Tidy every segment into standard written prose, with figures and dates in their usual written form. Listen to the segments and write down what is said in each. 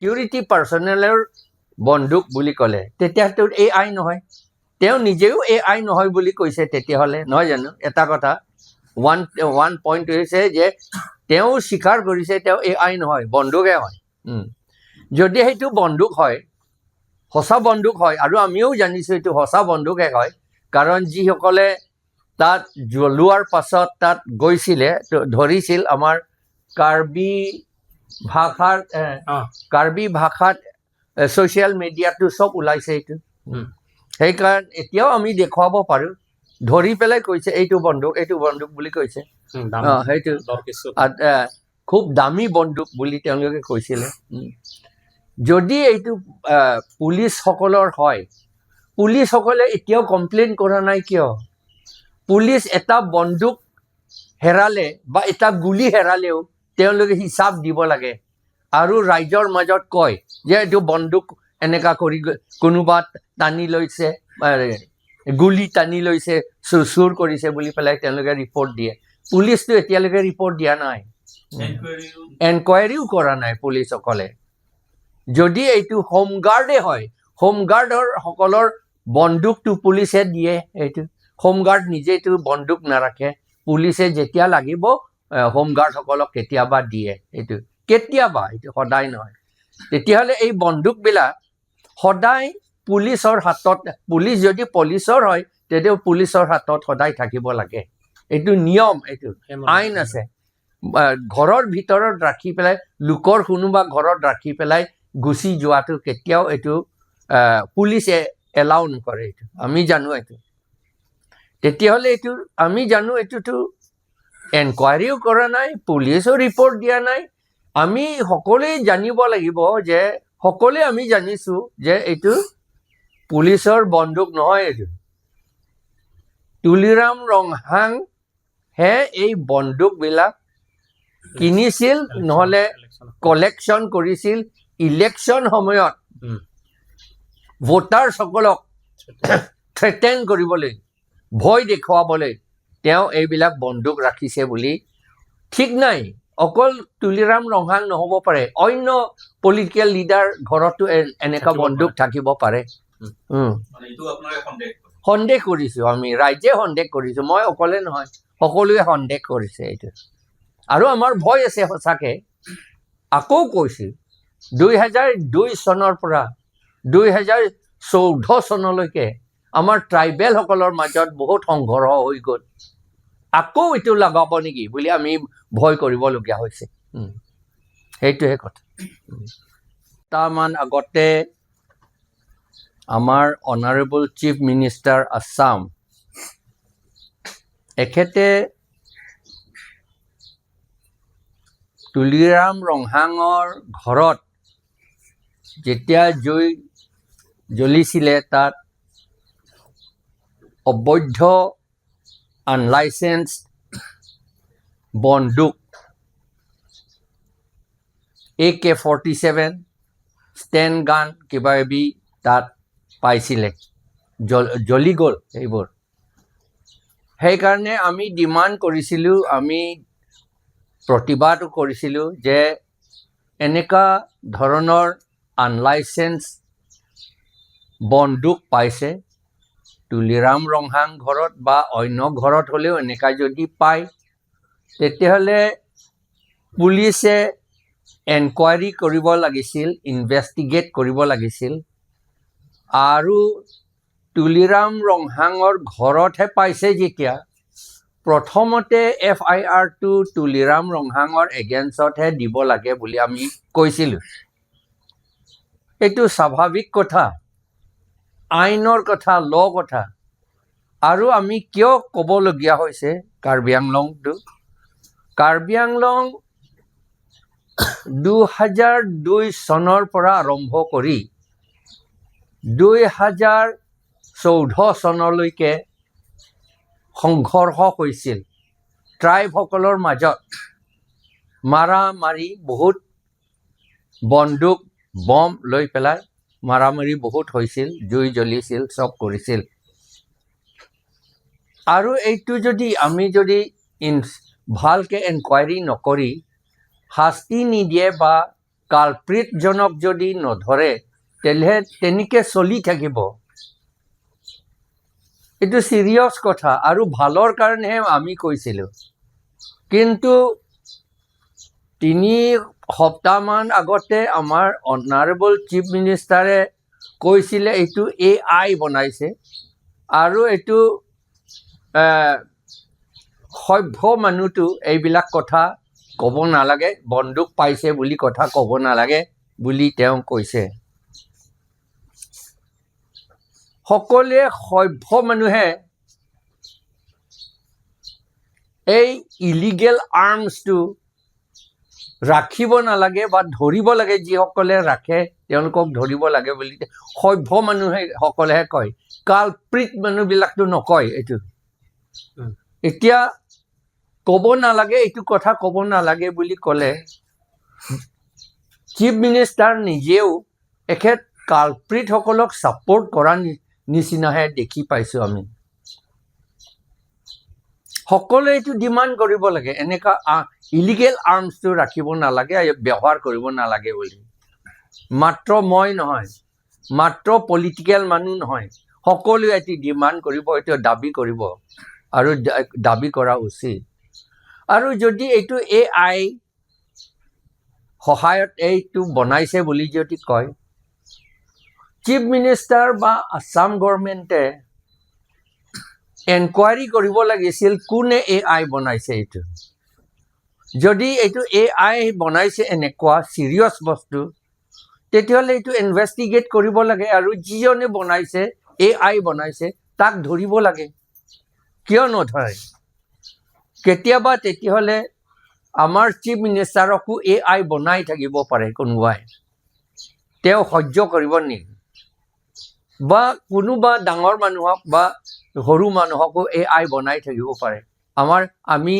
security পাৰ্চনেলৰ বন্দুক বুলি ক'লে তেতিয়াতো এই আইন নহয় তেওঁ নিজেও এই আইন নহয় বুলি কৈছে তেতিয়াহ'লে নহয় জানো এটা কথা ওৱান পইণ্ট হৈছে যে তেওঁ স্বীকাৰ কৰিছে তেওঁ এই আইন নহয় বন্দুকে হয় যদি সেইটো বন্দুক হয় সঁচা বন্দুক হয় আৰু আমিও জানিছোঁ এইটো সঁচা বন্দুকে হয় কাৰণ যিসকলে তাত জ্বলোৱাৰ পাছত তাত গৈছিলে ধৰিছিল আমাৰ কাৰ্বি ভাষাত ছ'চিয়েল মিডিয়াটো চব ওলাইছে এইটো সেইকাৰণে এতিয়াও আমি দেখুৱাব পাৰোঁ ধৰি পেলাই কৈছে এইটো বন্দুক বুলি কৈছে সেইটো খুব দামী বন্দুক বুলি তেওঁলোকে কৈছিলে যদি এইটো পুলিচসকলৰ হয় পুলিচসকলে এতিয়াও কমপ্লেইন কৰা নাই কিয় পুলিচ এটা বন্দুক হেৰালে বা এটা গুলি হেৰালেও তেওঁলোকে হিচাপ দিব লাগে আৰু ৰাইজৰ মাজত কয় যে এইটো বন্দুক এনেকা কৰি কোনোবা টানি লৈছে গুলি টানি লৈছে চুৰ কৰিছে বুলি পেলাই তেওঁলোকে ৰিপৰ্ট দিয়ে পুলিচটো এতিয়ালৈকে ৰিপৰ্ট দিয়া নাই এনকুৱাৰীও কৰা নাই পুলিচসকলে যদি এইটো হোমগাৰ্ডে হয় হোমগাৰ্ডৰ সকলৰ বন্দুকটো পুলিচে দিয়ে এইটো হোমগাৰ্ড নিজেইটো বন্দুক নাৰাখে পুলিচে যেতিয়া লাগিব হোমগাৰ্ডসকলক কেতিয়াবা দিয়ে এইটো কেতিয়াবা এইটো সদায় নহয় তেতিয়াহ'লে এই বন্দুকবিলাক সদায় পুলিচৰ হাতত পুলিচ যদি পুলিচৰ হয় তেতিয়া পুলিচৰ হাতত সদায় থাকিব লাগে এইটো নিয়ম এইটো আইন আছে ঘৰৰ ভিতৰত ৰাখি পেলাই লোকৰ কোনোবা ঘৰত ৰাখি পেলাই গুচি যোৱাটো কেতিয়াও এইটো পুলিচে এলাউ নকৰে এইটো আমি জানো এইটো তেতিয়াহ'লে এইটো আমি জানো এইটোতো এনকুৱাৰীও কৰা নাই পুলিচেও ৰিপৰ্ট দিয়া নাই আমি সকলোৱে জানিব লাগিব যে সকলোৱে আমি জানিছোঁ যে এইটো পুলিচৰ বন্দুক নহয় এইটো তুলিৰাম ৰংহাং হে এই বন্দুকবিলাক কিনিছিল নহ'লে কালেকশ্যন কৰিছিল ইলেকশ্যন সময়ত ভোটাৰসকলক থ্ৰেটেন কৰিবলৈ ভয় দেখুৱাবলৈ তেওঁ এইবিলাক বন্দুক ৰাখিছে বুলি ঠিক নাই অকল তুলিৰাম ৰংহাং নহ'ব পাৰে অন্য পলিটিকেল লিডাৰ ঘৰতো এনেকুৱা বন্দুক থাকিব পাৰে সন্দেহ কৰিছোঁ আমি ৰাইজে সন্দেহ কৰিছোঁ মই অকলে নহয় সকলোৱে সন্দেহ কৰিছে এইটো আৰু আমাৰ ভয় আছে সঁচাকৈ আকৌ কৈছোঁ 2002 চনৰ পৰা 2014 চনলৈকে আমাৰ ট্ৰাইবেলসকলৰ মাজত বহুত সংঘৰ্ষ হৈ গ'ল আকৌ এইটো লগাব নেকি বুলি আমি ভয় কৰিবলগীয়া হৈছে সেইটোহে কথা তাৰমান আগতে আমাৰ অনাৰেবল চিফ মিনিষ্টাৰ আছাম এখেতে তুলিৰাম ৰংহাঙৰ ঘৰত যেতিয়া জুই জ্বলিছিলে তাত অবৈধ আনলাইচেন্স বন্দুক AK-47 ষ্টেন গান কিবা কিবি তাত পাইছিলে জ্বলি গ'ল এইবোৰ সেইকাৰণে আমি ডিমাণ্ড কৰিছিলোঁ আমি প্ৰতিবাদ কৰিছিলোঁ যে এনেকুৱা ধৰণৰ আনলাইচেন্স বন্দুক পাইছে তুলিৰাম ৰংহাং ঘৰত বা অন্য ঘৰত হ'লেও এনেকুৱা যদি পায় তেতিয়াহ'লে পুলিচে এনকুৱাৰী কৰিব লাগিছিল ইনভেষ্টিগেট কৰিব লাগিছিল আৰু তুলিৰাম ৰংহাঙৰ ঘৰতহে পাইছে যেতিয়া প্ৰথমতে FIR-টো তুলিৰাম ৰংহাঙৰ এগেইনষ্টতহে দিব লাগে বুলি আমি কৈছিলোঁ এইটো স্বাভাৱিক কথা আইনৰ কথা কথা আৰু আমি কিয় ক'বলগীয়া হৈছে কাৰ্বি আংলংটো কাৰ্বি আংলং 2002 চনৰ পৰা আৰম্ভ কৰি 2014 চনলৈকে সংঘৰ্ষ হৈছিল ট্ৰাইবসকলৰ মাজত মাৰামাৰি বহুত বন্দুক বম লৈ পেলাই মাৰামাৰি বহুত হৈছিল জুই জ্বলিছিল চব কৰিছিল আৰু এইটো যদি আমি ভালকৈ এনকুৱাৰী নকৰি শাস্তি নিদিয়ে বা কালপ্ৰিটজনক যদি নধৰে তেলেহে তেনেকৈ চলি থাকিব এইটো চিৰিয়াছ কথা আৰু ভালৰ কাৰণেহে আমি কৈছিলোঁ কিন্তু 3 সপ্তাহমান আগতে আমাৰ অনাৰেবল চিফ মিনিষ্টাৰে কৈছিলে এইটো AI বনাইছে আৰু এইটো সভ্য মানুহটো এইবিলাক কথা ক'ব নালাগে বন্দুক পাইছে বুলি কথা ক'ব নালাগে বুলি তেওঁ কৈছে সকলোৱে সভ্য মানুহে এই ইলিগেল আৰ্মছটো ৰাখিব নালাগে বা ধৰিব লাগে যিসকলে ৰাখে তেওঁলোকক ধৰিব লাগে বুলি সভ্য মানুহে সকলেহে কয় কালপ্ৰিট মানুহবিলাকতো নকয় এইটো এতিয়া ক'ব নালাগে এইটো কথা ক'ব নালাগে বুলি ক'লে চিফ মিনিষ্টাৰ নিজেও এখেত কালপ্ৰিটসকলক ছাপোৰ্ট কৰা নিচিনাহে দেখি পাইছোঁ আমি সকলোৱে এইটো ডিমাণ্ড কৰিব লাগে এনেকুৱা ইলিগেল আৰ্মছটো ৰাখিব নালাগে ব্যৱহাৰ কৰিব নালাগে বুলি মাত্ৰ মই নহয় মাত্ৰ পলিটিকেল মানুহ নহয় সকলোৱে এটি ডিমাণ্ড কৰিব এইটো দাবী কৰিব আৰু দাবী কৰা উচিত আৰু যদি এইটো AI সহায়ত এইটো বনাইছে বুলি যদি কয় চিফ মিনিষ্টাৰ বা আসাম গভৰ্ণমেণ্টে এনকুৱাৰী কৰিব লাগিছিল কোনে AI বনাইছে এইটো যদি এইটো AI বনাইছে এনেকুৱা চিৰিয়াছ বস্তু তেতিয়াহ'লে এইটো ইনভেষ্টিগেট কৰিব লাগে আৰু যিজনে বনাইছে AI বনাইছে তাক ধৰিব লাগে কিয় নধৰে কেতিয়াবা তেতিয়াহ'লে আমাৰ চিফ মিনিষ্টাৰকো AI বনাই থাকিব পাৰে কোনোবাই তেওঁ সহ্য কৰিব নেকি বা কোনোবা ডাঙৰ মানুহক বা সৰু মানুহকো AI বনাই থাকিব পাৰে আমি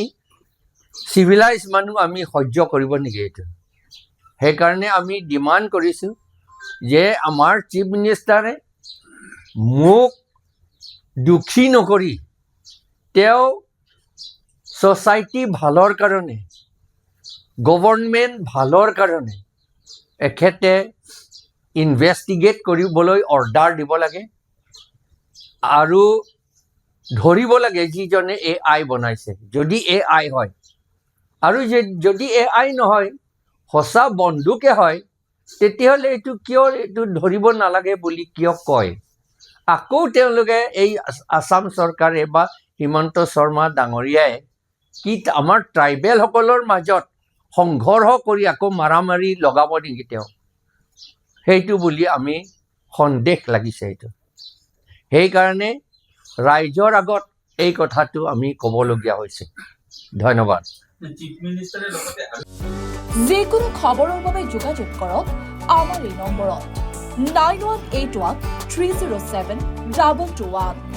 চিভিলাইজ মানুহ আমি সহ্য কৰিব নেকি এইটো সেইকাৰণে আমি ডিমাণ্ড কৰিছোঁ যে আমাৰ চিফ মিনিষ্টাৰে মোক দুখী নকৰি তেওঁ ছ'চাইটি ভালৰ কাৰণে গভৰ্ণমেণ্ট ভালৰ কাৰণে এখেতে ইনভেষ্টিগেট কৰিবলৈ অৰ্ডাৰ দিব লাগে আৰু ধৰিব লাগে যিজনে AI বনাইছে যদি AI হয় আৰু যদি AI নহয় সঁচা বন্দুকে হয় তেতিয়াহ'লে এইটো কিয় এইটো ধৰিব নালাগে বুলি কিয় কয় আকৌ তেওঁলোকে এই আসাম চৰকাৰে বা হিমন্ত শৰ্মা ডাঙৰীয়াই কি আমাৰ ট্ৰাইবেলসকলৰ মাজত সংঘৰ্ষ কৰি আকৌ মাৰামাৰি লগাব নেকি তেওঁ সেইটো বুলি আমি সন্দেহ লাগিছে এইটো সেইকাৰণে ৰাইজৰ আগত এই কথাটো আমি ক'বলগীয়া হৈছে ধন্যবাদ যিকোনো খবৰৰ বাবে যোগাযোগ কৰক আমাৰ এই নম্বৰত 9181 307 221